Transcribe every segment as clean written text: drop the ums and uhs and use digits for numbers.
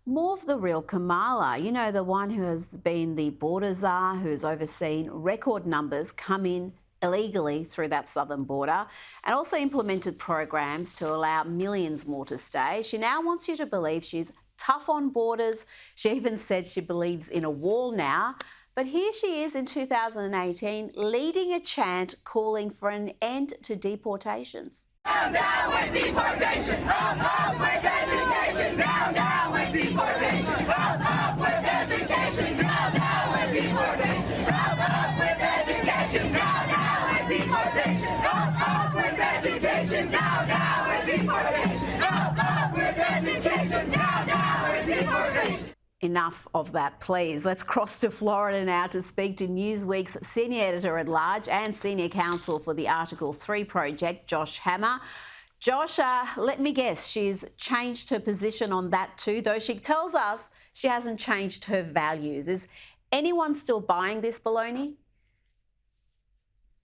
More of the real Kamala, you know, the one who has been the border czar, who has overseen record numbers come in illegally through that southern border and also implemented programs to allow millions more to stay. She now wants you to believe she's tough on borders. She even said she believes in a wall now. But here she is in 2018 leading a chant calling for an end to deportations. Down with deportation, up with education, down with deportation, up with education, down with deportation, up with education, down with deportation, up with education, down with deportation, up with education, down with deportation. Enough of that, please. Let's cross to Florida now to speak to Newsweek's senior editor-at-large and senior counsel for the Article 3 project, Josh Hammer. Josh, let me guess, she's changed her position on that too, though she tells us she hasn't changed her values. Is anyone still buying this baloney?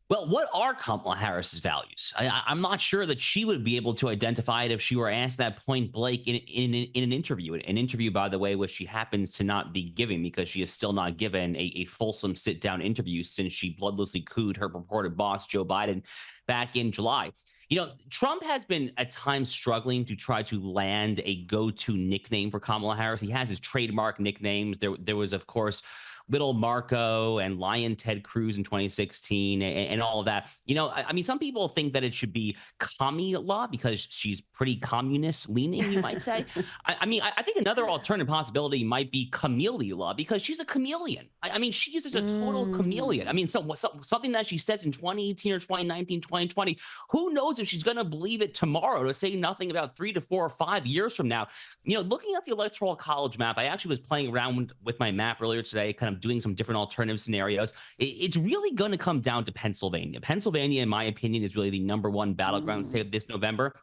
Well, what are Kamala Harris's values? I'm not sure that she would be able to identify it if she were asked that point blank in an interview. An interview, by the way, which she happens to not be giving because she is still not given a fulsome sit-down interview since she bloodlessly cooed her purported boss, Joe Biden, back in July. You know, Trump has been at times struggling to try to land a go-to nickname for Kamala Harris. He has his trademark nicknames. There was, of course, Little Marco and Lion Ted Cruz in 2016 and all of that. You know, I mean, some people think that it should be Kamala because she's pretty communist leaning, you might say. I think another alternative possibility might be Camellia because she's a chameleon. I mean, she is just a total chameleon. I mean, something that she says in 2018 or 2019, 2020, who knows if she's going to believe it tomorrow, to say nothing about 3 to 4 or 5 years from now. You know, looking at the Electoral College map, I actually was playing around with my map earlier today, kind of doing some different alternative scenarios. It's really going to come down to Pennsylvania. Pennsylvania, in my opinion, is really the #1 battleground state this November.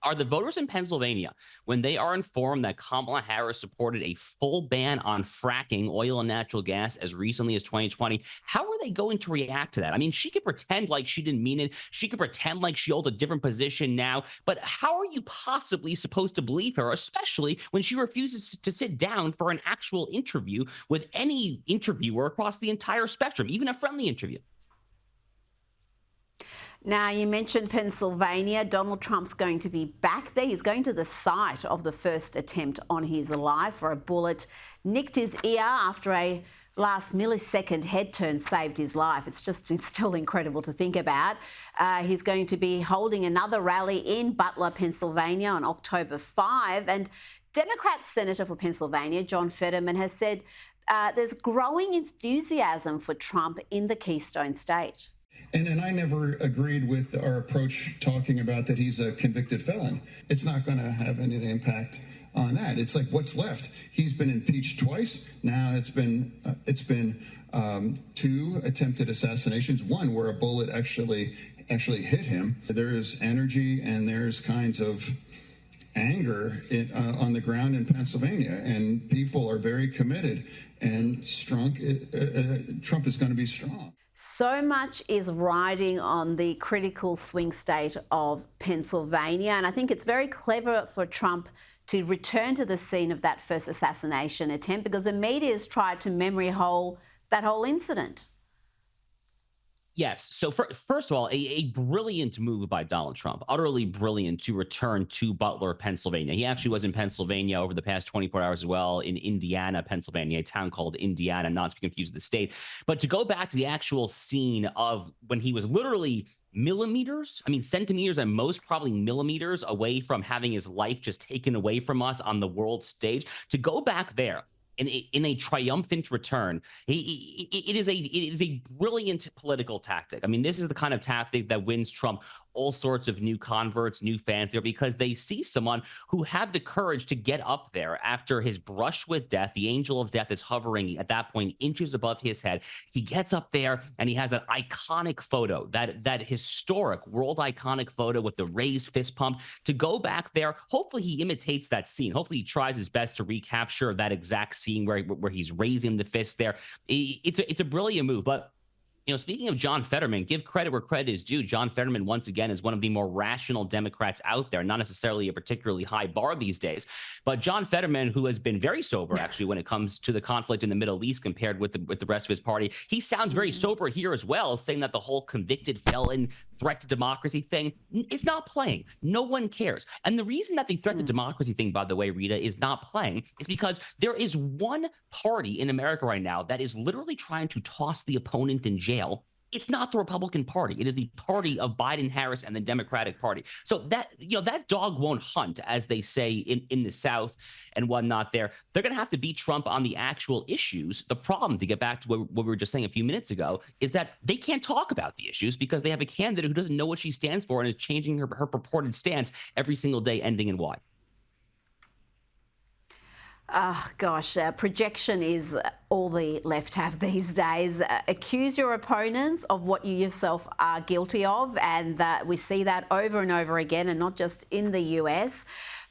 Are the voters in Pennsylvania, when they are informed that Kamala Harris supported a full ban on fracking oil and natural gas as recently as 2020, how are they going to react to that? I mean, she could pretend like she didn't mean it. She could pretend like she holds a different position now. But how are you possibly supposed to believe her, especially when she refuses to sit down for an actual interview with any interviewer across the entire spectrum, even a friendly interview? Now, you mentioned Pennsylvania. Donald Trump's going to be back there. He's going to the site of the first attempt on his life where a bullet nicked his ear after a last millisecond head turn saved his life. It's still incredible to think about. He's going to be holding another rally in Butler, Pennsylvania on October 5. And Democrat Senator for Pennsylvania, John Fetterman, has said there's growing enthusiasm for Trump in the Keystone State. And I never agreed with our approach talking about that he's a convicted felon. It's not going to have any impact on that. It's like, what's left? He's been impeached twice. Now it's been 2 attempted assassinations, one where a bullet actually hit him. There's energy and there's kinds of anger on the ground in Pennsylvania, and people are very committed. And Trump is going to be strong. So much is riding on the critical swing state of Pennsylvania. And I think it's very clever for Trump to return to the scene of that first assassination attempt because the media's tried to memory hole that whole incident. Yes. So first of all, a brilliant move by Donald Trump, utterly brilliant to return to Butler, Pennsylvania. He actually was in Pennsylvania over the past 24 hours as well, in Indiana, Pennsylvania, a town called Indiana, not to be confused with the state. But to go back to the actual scene of when he was literally centimeters at most, probably millimeters away from having his life just taken away from us on the world stage, to go back there in a triumphant return, it is a brilliant political tactic. I mean, this is the kind of tactic that wins Trump all sorts of new converts, new fans there, because they see someone who had the courage to get up there after his brush with death. The angel of death is hovering at that point inches above his head. He gets up there and he has that iconic photo, that historic world iconic photo with the raised fist pump. To go back there, hopefully he imitates that scene. Hopefully he tries his best to recapture that exact scene where he's raising the fist there. It's a brilliant move, but Speaking of John Fetterman, give credit where credit is due. John Fetterman, once again, is one of the more rational Democrats out there, not necessarily a particularly high bar these days. But John Fetterman, who has been very sober, actually, when it comes to the conflict in the Middle East compared with the rest of his party, he sounds very sober here as well, saying that the whole convicted felon threat to democracy thing is not playing. No one cares. And the reason that the threat to democracy thing, by the way, Rita, is not playing is because there is one party in America right now that is literally trying to toss the opponent in jail. It's not the Republican Party. It is the party of Biden, Harris, and the Democratic Party. So that, that dog won't hunt, as they say in the South and whatnot there. They're going to have to beat Trump on the actual issues. The problem, to get back to what we were just saying a few minutes ago, is that they can't talk about the issues because they have a candidate who doesn't know what she stands for and is changing her purported stance every single day, ending in Y. Oh, gosh, projection is all the left have these days. Accuse your opponents of what you yourself are guilty of, and we see that over and over again, and not just in the US.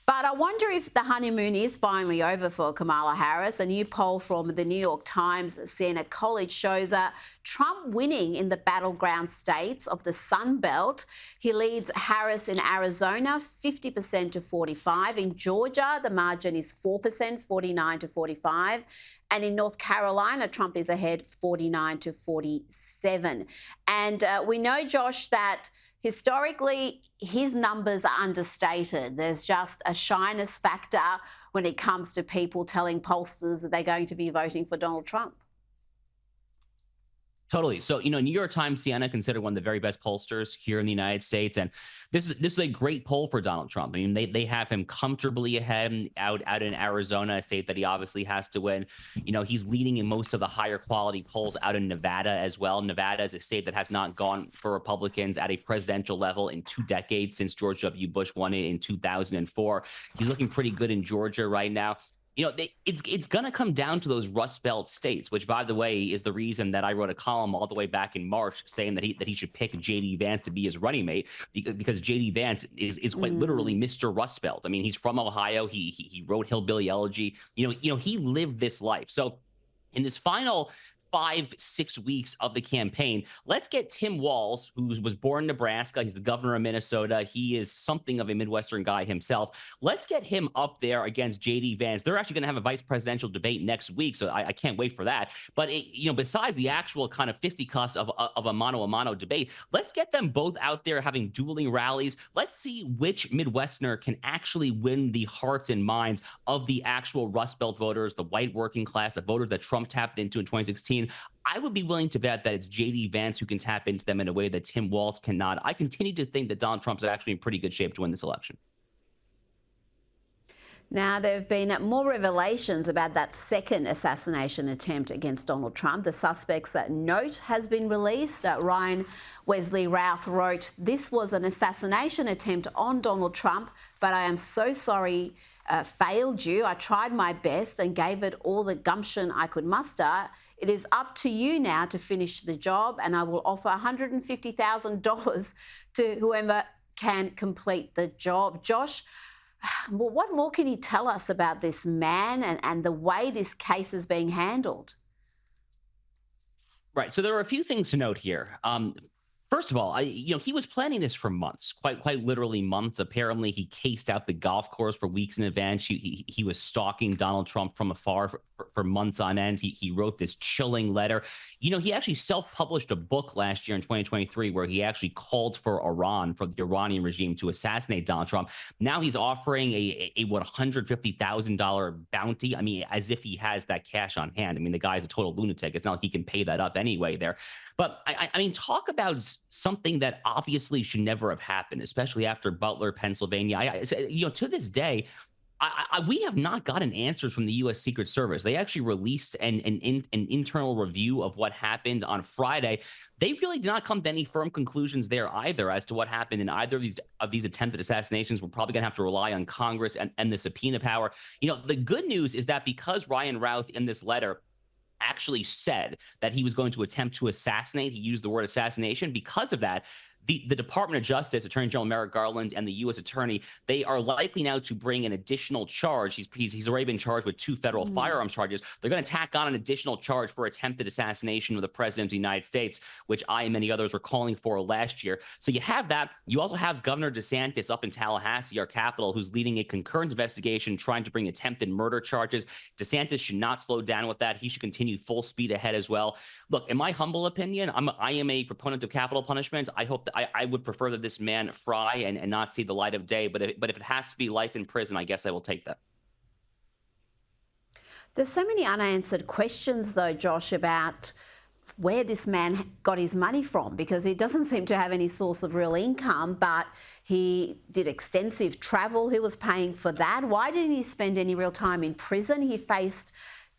But I wonder if the honeymoon is finally over for Kamala Harris. A new poll from the New York Times Siena College shows Trump winning in the battleground states of the Sun Belt. He leads Harris in Arizona 50% to 45%. In Georgia, the margin is 4%, 49 to 45%. And in North Carolina, Trump is ahead 49 to 47%. And we know, Josh, that historically, his numbers are understated. There's just a shyness factor when it comes to people telling pollsters that they're going to be voting for Donald Trump. Totally. So, New York Times, Siena, considered one of the very best pollsters here in the United States. And this is a great poll for Donald Trump. I mean, they have him comfortably ahead out in Arizona, a state that he obviously has to win. He's leading in most of the higher quality polls out in Nevada as well. Nevada is a state that has not gone for Republicans at a presidential level in 2 decades since George W. Bush won it in 2004. He's looking pretty good in Georgia right now. It's going to come down to those Rust Belt states, which, by the way, is the reason that I wrote a column all the way back in March saying that he should pick J.D. Vance to be his running mate, because J.D. Vance is quite literally Mr. Rust Belt. I mean, he's from Ohio. He wrote Hillbilly Elegy. He lived this life. So in this final 5-6 weeks of the campaign, let's get Tim Walz, who was born in Nebraska. He's the governor of Minnesota. He is something of a Midwestern guy himself. Let's get him up there against J.D. Vance. They're actually going to have a vice presidential debate next week, so I can't wait for that. But besides the actual kind of fisticuffs of a mano-a-mano debate, let's get them both out there having dueling rallies. Let's see which Midwesterner can actually win the hearts and minds of the actual Rust Belt voters, the white working class, the voters that Trump tapped into in 2016. I would be willing to bet that it's J.D. Vance who can tap into them in a way that Tim Walz cannot. I continue to think that Donald Trump's actually in pretty good shape to win this election. Now, there have been more revelations about that second assassination attempt against Donald Trump. The suspect's note has been released. Ryan Wesley Routh wrote, "This was an assassination attempt on Donald Trump, but I am so sorry failed you. I tried my best and gave it all the gumption I could muster. It is up to you now to finish the job, and I will offer $150,000 to whoever can complete the job." Josh, what more can you tell us about this man and the way this case is being handled? Right. So there are a few things to note here. First of all, he was planning this for months, quite literally months. Apparently, he cased out the golf course for weeks in advance. He was stalking Donald Trump from afar for months on end. He wrote this chilling letter. He actually self-published a book last year in 2023 where he actually called for Iran, for the Iranian regime, to assassinate Donald Trump. Now he's offering a $150,000 bounty. I mean, as if he has that cash on hand. I mean, the guy's a total lunatic. It's not like he can pay that up anyway there. But I mean, talk about something that obviously should never have happened, especially after Butler, Pennsylvania. To this day, we have not gotten answers from the U.S. Secret Service. They actually released an internal review of what happened on Friday. They really did not come to any firm conclusions there either as to what happened in either of these attempted assassinations. We're probably going to have to rely on Congress and the subpoena power. The good news is that because Ryan Routh in this letter actually said that he was going to attempt to assassinate, he used the word assassination. Because of that, the Department of Justice, Attorney General Merrick Garland, and the U.S. Attorney, they are likely now to bring an additional charge. He's already been charged with 2 federal firearms charges. They're going to tack on an additional charge for attempted assassination of the President of the United States, which I and many others were calling for last year. So you have that. You also have Governor DeSantis up in Tallahassee, our capital, who's leading a concurrent investigation trying to bring attempted murder charges. DeSantis should not slow down with that. He should continue full speed ahead as well. Look, in my humble opinion, I am a proponent of capital punishment. I hope that I would prefer that this man fry and not see the light of day. But if it has to be life in prison, I guess I will take that. There's so many unanswered questions, though, Josh, about where this man got his money from, because he doesn't seem to have any source of real income, but he did extensive travel. He was paying for that. Why didn't he spend any real time in prison? He faced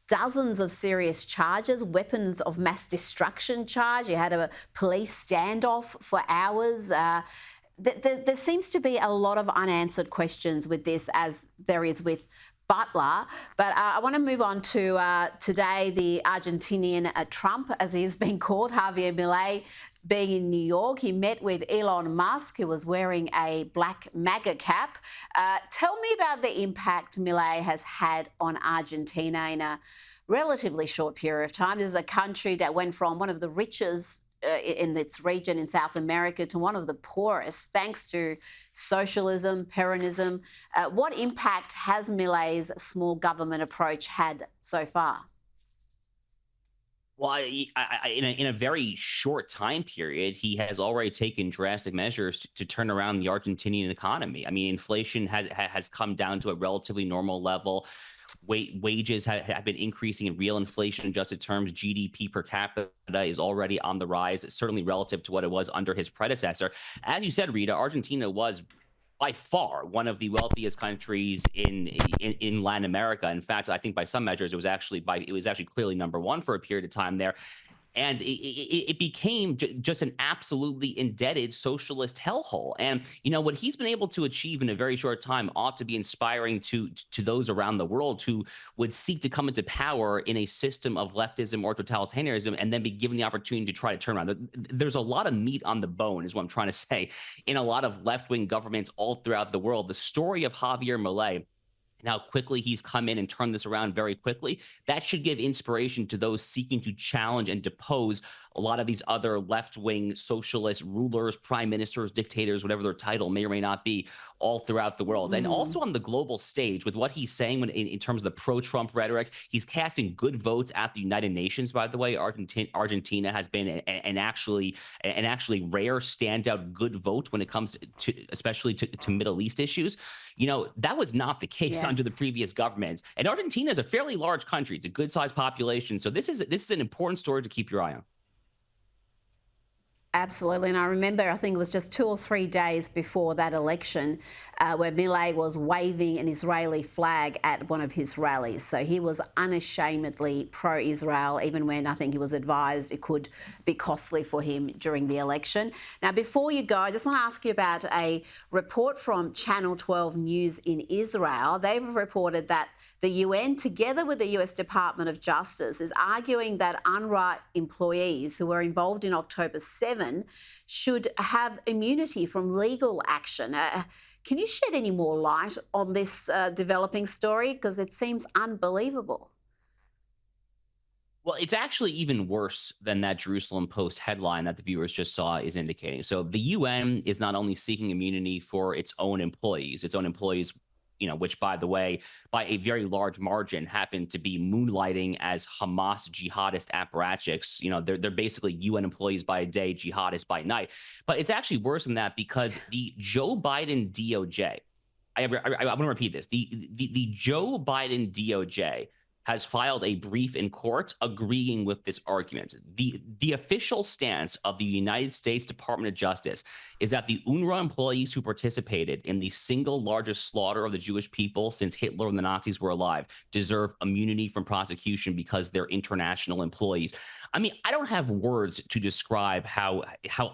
dozens of serious charges, weapons of mass destruction charge. He had a police standoff for hours. There seems to be a lot of unanswered questions with this, as there is with Butler. But I want to move on to today, the Argentinian Trump, as he has been called, Javier Milei, being in New York. He met with Elon Musk, who was wearing a black MAGA cap. Tell me about the impact Milei has had on Argentina in a relatively short period of time. This is a country that went from one of the richest in its region in South America to one of the poorest, thanks to socialism, Peronism. What impact has Milei's small government approach had so far? Well, in a very short time period, he has already taken drastic measures to turn around the Argentinian economy. I mean, inflation has come down to a relatively normal level. Wages have been increasing in real inflation-adjusted terms. GDP per capita is already on the rise, certainly relative to what it was under his predecessor. As you said, Rita, Argentina was by far one of the wealthiest countries in Latin America. In fact, I think by some measures, it was actually clearly number one for a period of time there. And it became just an absolutely indebted socialist hellhole. And, you know, what he's been able to achieve in a very short time ought to be inspiring to those around the world who would seek to come into power in a system of leftism or totalitarianism and then be given the opportunity to try to turn around. There's a lot of meat on the bone, is what I'm trying to say, in a lot of left-wing governments all throughout the world. The story of Javier Milei and how quickly he's come in and turned this around very quickly, that should give inspiration to those seeking to challenge and depose a lot of these other left-wing socialist rulers, prime ministers, dictators, whatever their title may or may not be, all throughout the world. And also on the global stage, with what he's saying in terms of the pro-Trump rhetoric, he's casting good votes at the United Nations, by the way. Argentina has been an actually rare standout good vote when it comes to especially to Middle East issues. You know, that was not the case under the previous government. And Argentina is a fairly large country. It's a good-sized population. So this is an important story to keep your eye on. Absolutely. And I remember, I think it was just 2 or 3 days before that election where Milei was waving an Israeli flag at one of his rallies. So he was unashamedly pro-Israel, even when I think he was advised it could be costly for him during the election. Now, before you go, I just want to ask you about a report from Channel 12 News in Israel. They've reported that the UN, together with the US Department of Justice, is arguing that UNRWA employees who were involved in October 7 should have immunity from legal action. Can you shed any more light on this developing story? Because it seems unbelievable. Well, it's actually even worse than that Jerusalem Post headline that the viewers just saw is indicating. So the UN is not only seeking immunity for its own employees, you know, which, by the way, by a very large margin, happen to be moonlighting as Hamas jihadist apparatchiks. You know, they're basically UN employees by day, jihadists by night. But it's actually worse than that, because the Joe Biden DOJ, I want to repeat this, the Joe Biden DOJ has filed a brief in court agreeing with this argument. The official stance of the United States Department of Justice is that the UNRWA employees who participated in the single largest slaughter of the Jewish people since Hitler and the Nazis were alive deserve immunity from prosecution because they're international employees. I mean, I don't have words to describe how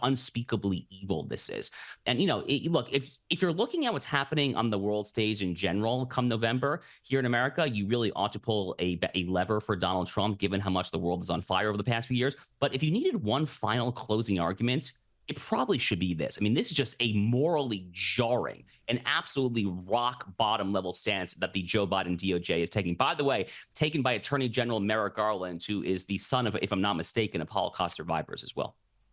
unspeakably evil this is. And, you know, look, if you're looking at what's happening on the world stage in general come November here in America, you really ought to pull a lever for Donald Trump, given how much the world is on fire over the past few years. But if you needed one final closing argument, It probably should be this. I mean, this is just a morally jarring and absolutely rock bottom level stance that the Joe Biden DOJ is taking. By the way, taken by Attorney General Merrick Garland, who is the son of, if I'm not mistaken, of Holocaust survivors as well.